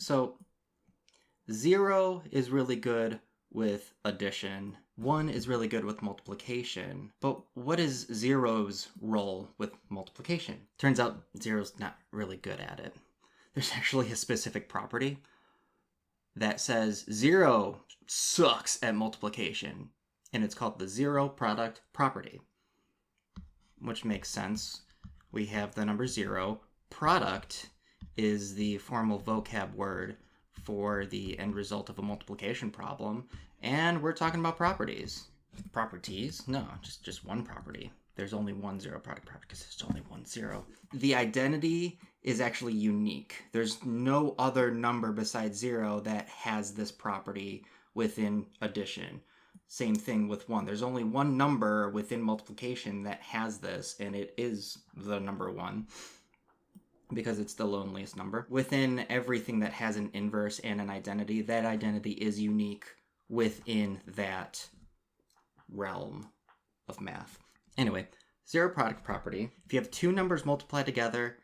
So 0 is really good with addition. 1 is really good with multiplication. But what is 0's role with multiplication? Turns out 0's not really good at it. There's actually a specific property that says 0 sucks at multiplication, and it's called the zero product property, which makes sense. We have the number 0. Product is the formal vocab word for the end result of a multiplication problem, and we're talking about properties. Properties? No, just one property. There's only one zero product property because there's only one 0. The identity is actually unique. There's no other number besides 0 that has this property within addition. Same thing with 1. There's only one number within multiplication that has this, and it is the number 1 because it's the loneliest number. Within everything that has an inverse and an identity, that identity is unique within that realm of math. Anyway, zero product property. If you have two numbers multiplied together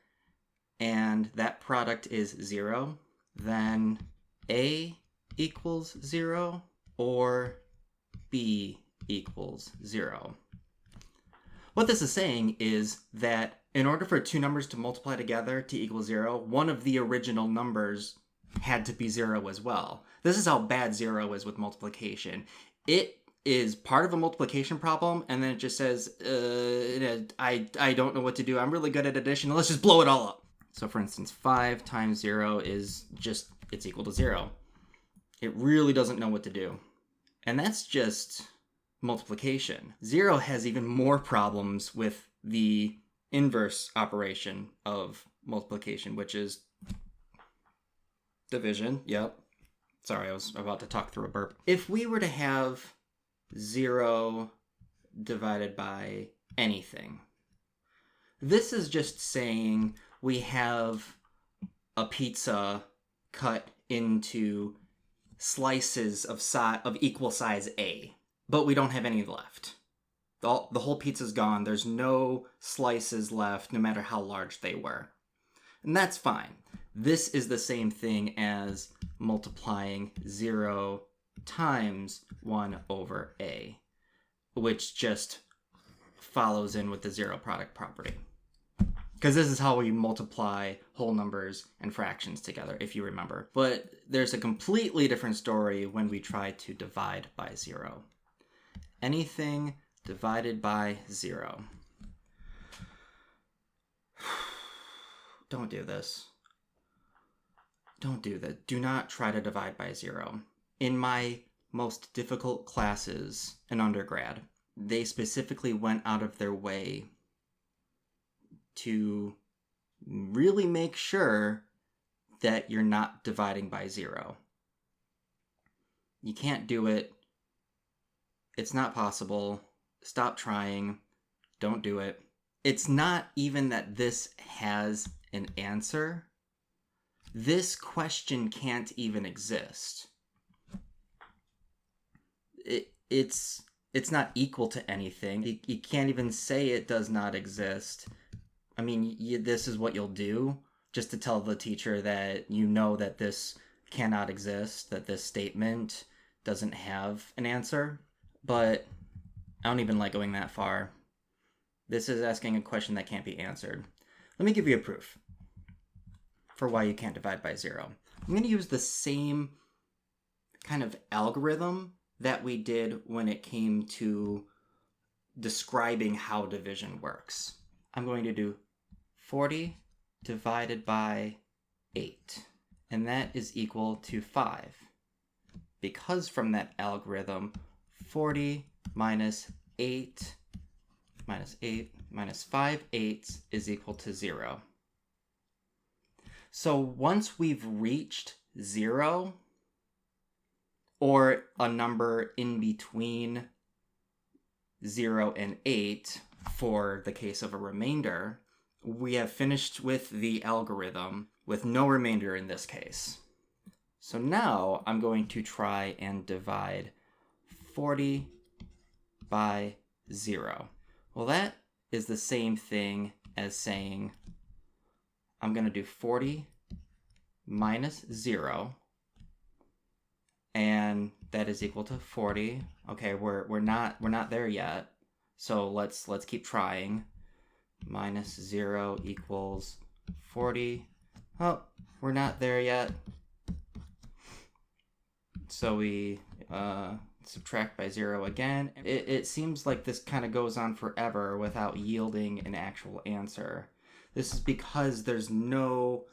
and that product is 0, then A equals 0 or B equals 0. What this is saying is that in order for two numbers to multiply together to equal 0, one of the original numbers had to be 0 as well. This is how bad 0 is with multiplication. It is part of a multiplication problem, and then it just says, I don't know what to do. I'm really good at addition. Let's just blow it all up. So for instance, 5 times 0 is just, it's equal to 0. It really doesn't know what to do. And that's just multiplication. 0 has even more problems with the inverse operation of multiplication, which is division. Yep. Sorry, I was about to talk through a burp. If we were to have 0 divided by anything, this is just saying we have a pizza cut into slices of equal size A, but we don't have any left. The whole pizza's gone. There's no slices left, no matter how large they were. And that's fine. This is the same thing as multiplying 0 times 1 over A, which just follows in with the zero product property. Because this is how we multiply whole numbers and fractions together, if you remember. But there's a completely different story when we try to divide by 0. Anything divided by 0. Don't do this. Don't do that. Do not try to divide by 0. In my most difficult classes in undergrad, they specifically went out of their way to really make sure that you're not dividing by 0. You can't do it. It's not possible. Stop trying. Don't do it. It's not even that this has an answer. This question can't even exist. It's not equal to anything. You can't even say it does not exist. I mean, this is what you'll do just to tell the teacher that you know that this cannot exist, that this statement doesn't have an answer. But I don't even like going that far. This is asking a question that can't be answered. Let me give you a proof for why you can't divide by 0. I'm going to use the same kind of algorithm that we did when it came to describing how division works. I'm going to do 40 divided by 8, and that is equal to 5. Because from that algorithm, 40 minus 8 minus 5/8 is equal to 0. So once we've reached 0, or a number in between 0 and 8, for the case of a remainder, we have finished with the algorithm with no remainder in this case. So now I'm going to try and divide 40 by 0. Well, that is the same thing as saying I'm going to do 40 minus 0, and that is equal to 40. Okay, we're not there yet, so let's keep trying. Minus 0 equals 40. Oh, we're not there yet. So we subtract by 0 again. It seems like this kind of goes on forever without yielding an actual answer. This is because there's no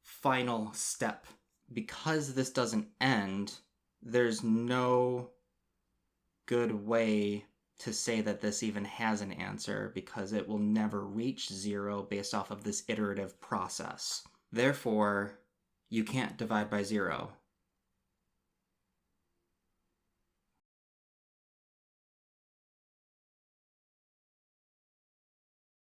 final step. Because this doesn't end, there's no good way to say that this even has an answer, because it will never reach 0 based off of this iterative process. Therefore, you can't divide by 0.